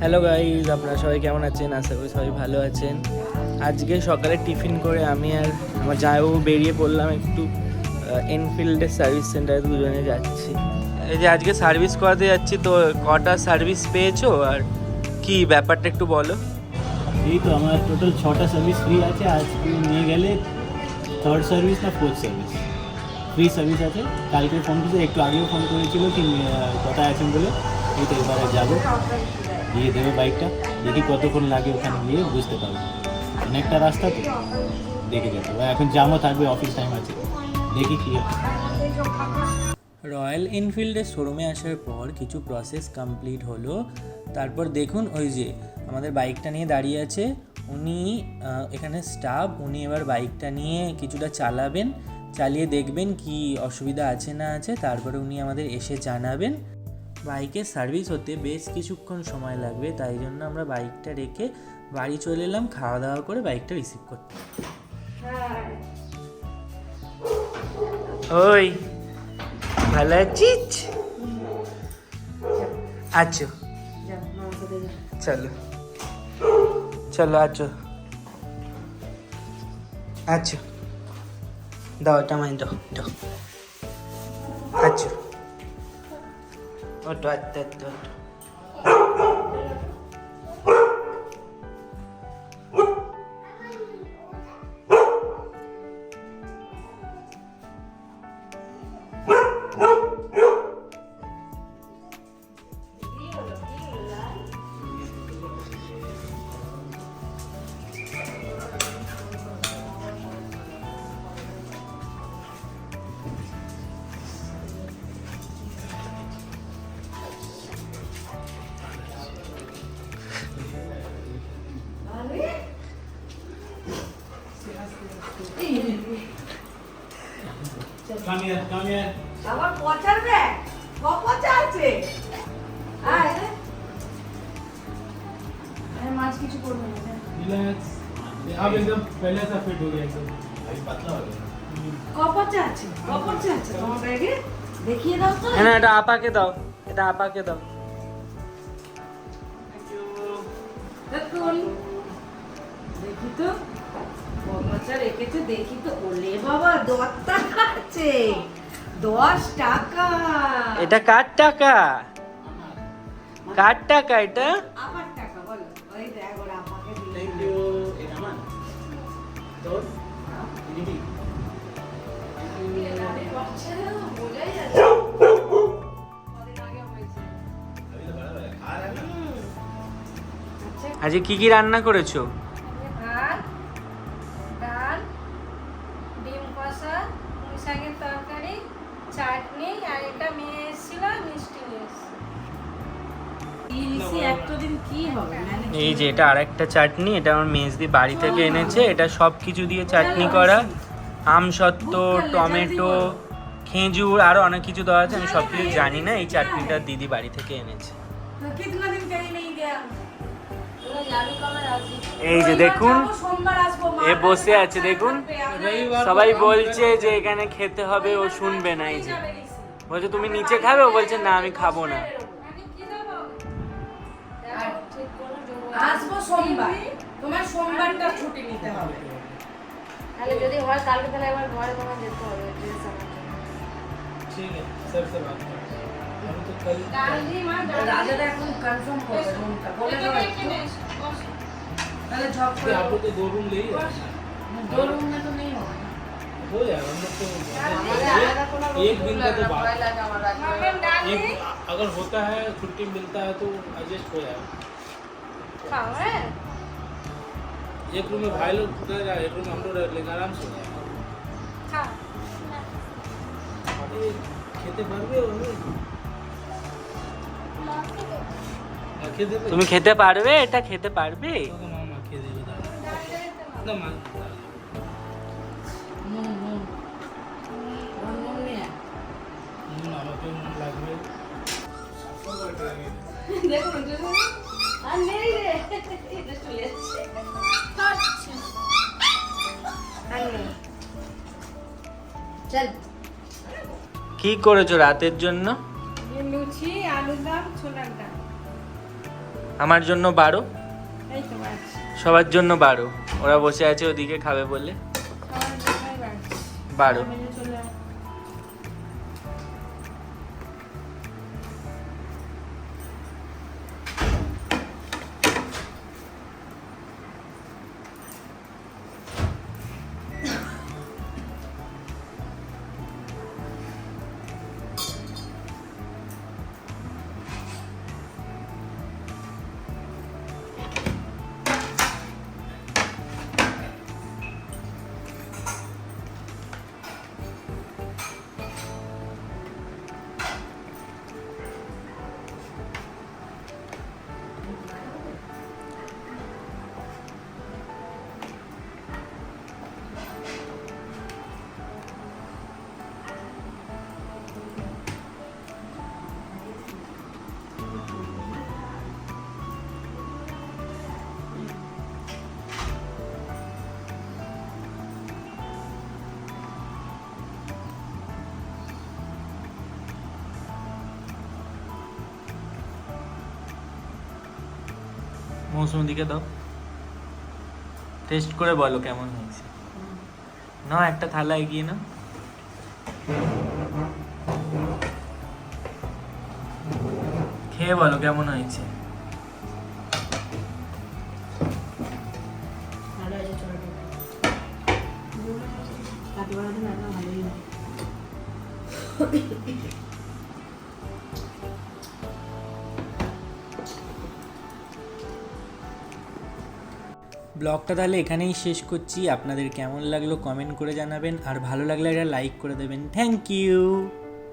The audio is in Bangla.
হ্যালো গাইজ, আপনারা সবাই কেমন আছেন? আশা করি সবাই ভালো আছেন। আজকে সকালে টিফিন করে আমি আর আমার জামাইবাবু বেরিয়ে পড়লাম একটু এনফিল্ডের সার্ভিস সেন্টারে, দুজনে যাচ্ছি। এই যে আজকে সার্ভিস করাতে যাচ্ছি, তো কটা সার্ভিস পেয়েছো আর কি ব্যাপারটা একটু বলো। এই তো আমার টোটাল 6টা সার্ভিস ফ্রি আছে। আজকে নিয়ে গেলে থার্ড সার্ভিস না ফোর্থ সার্ভিস ফ্রি সার্ভিস আছে। কালকে ফোন করেছে, একটু আগেও ফোন করেছিল কি কোথায় আছেন বলে। এই তো এবারে যাবো, দিয়ে দেবে বাইকটা। দেখি কতক্ষণ লাগে, ওখানে গিয়ে বুঝতে পারবো। অনেকটা রাস্তা তো দেখে যেতে হবে। এখন জামও থাকবে, অফিস টাইম আছে, দেখি কী হয়। রয়্যাল এনফিল্ডের শোরুমে আসার পর কিছু প্রসেস কমপ্লিট হলো। তারপর দেখুন ওই যে আমাদের বাইকটা নিয়ে দাঁড়িয়ে আছে উনি, এখানে স্টাফ। উনি এবার বাইকটা নিয়ে কিছুটা চালাবেন, চালিয়ে দেখবেন কি অসুবিধা আছে না আছে, তারপরে উনি আমাদের এসে জানাবেন। বাইকের সার্ভিস হতে বেশ কিছুক্ষণ সময় লাগবে, তাই জন্য আমরা বাইকটা রেখে বাড়ি চলে এলাম খাওয়া দাওয়া করে বাইকটা রিসিভ করতে। ওই ভালো আছিস? আছো, চলো চলো আছো আছো, দাও এটা মাই দাও দাও। আছো ওটো আচ্ছা আচ্ছা। আমার পচার ব্যাগ পচা আছে। মাছ কিছু করবে না, রিল্যাক্স, अब एकदम पहले सा फिट हो गया एकदम। भाई पतला हो गया। কপচা আছে তোমার ব্যাগে, দেখিয়ে দাও তো। না এটা আপাকে দাও, এটা আপাকে দাও। দেখুন, দেখি তো কপচা রেখেছে, দেখি তো। ওলে বাবা, 10 টাকা আছে, 10 টাকা। এটা কার টাকা? কার টাকা এটা? আবার টাকা বলো। ওই দেখো আমাকে দিলে। Thank you. এটা মান তো দিদি আজকে কি কি রান্না করেছো? ভাত, ডাল, ডিম কষা, পুঁই শাকের তরকারি, চাটনি, আর এটা মেয়ে এসেছিল মিষ্টি নিয়ে এসেছে। ইলিশে একটা দিন কি হবে? এই যে এটা আরেকটা চাটনি, এটা আমার মেজদি বাড়ি থেকে এনেছে। এটা সব কিছু দিয়ে চাটনি করা, আমসত্ত্ব, টমেটো, খেজুর, আরো অনেক কিছু দেওয়া আছে। আমি সব কিছু জানি না, এই চাটনিটা দিদি বাড়ি থেকে এনেছে। कितना दिन कहीं नहीं गया। এই যে দেখুন, সোমবার আসবো। এ বসে আছে দেখুন। সবাই বলছে যে এখানে খেতে হবে, ও শুনবে না। এই যে বলছে তুমি নিচে খাবে, ও বলছে না আমি খাবো না। আসবো সোমবার, তোমার সোমবারটা ছুটি নিতে হবে। তাহলে যদি হয় কালকে, তাহলে একবার ঘরে তোমার যেতে হবে ড্রেস আনার জন্য। ठीक है सर से बात करें। हम तो कल ডালি মা, রাজাদা এখন কনফার্ম করবে রুমটা, বলে দাও একটু। তাহলে ঝপ कि করে आप लोग तो 2 रूम ले ही है। दो रूम में तो नहीं होगा। हो जाएगा हम लोग तो আলাদা কোনো एक दिन का तो बात। মামের ডালি एक अगर होता है, छुट्टी मिलता है तो एडजस्ट हो जाएगा। খাও। হ্যাঁ, एक रूम में भाई लोग रहेगा, एक रूम में हम लोग रह लेंगे, आराम से। খাও। अरे खेते पारबे ওরে? খেতে পারবে? তুমি খেতে পারবে? এটা খেতে পারবে? তোকে মামা খেয়ে দেবে দাঁড়া। না মা নুন নুন নুন নিয়ে আমাকে মন লাগবে। দেখুন আর নেই রে, এটা চলে যাচ্ছে। চল কি করেছো রাতের জন্য? লুচি, আলুর দম, ছোলার ডাল। আমার জন্য 12, এই তো বাড়ছে, সবার জন্য 12। ওরা বসে আছে ওদিকে খাবে বলে। সবার জন্যই বাড়ছে। 12। মেজে চলে আয়। মৌসুমীদিকে দাও, টেস্ট করে বলো কেমন হয়েছে। না একটা থালা এগিয়ে না। খেয়ে বলো কেমন হয়েছে। ভালো আছে ছোটটা। কাটি বানাতে রান্না ভালোই হয়। ব্লগটা তাহলে এখানেই শেষ করছি। আপনাদের কেমন লাগলো কমেন্ট করে জানাবেন, আর ভালো লাগলে একটা লাইক করে দেবেন। Thank you.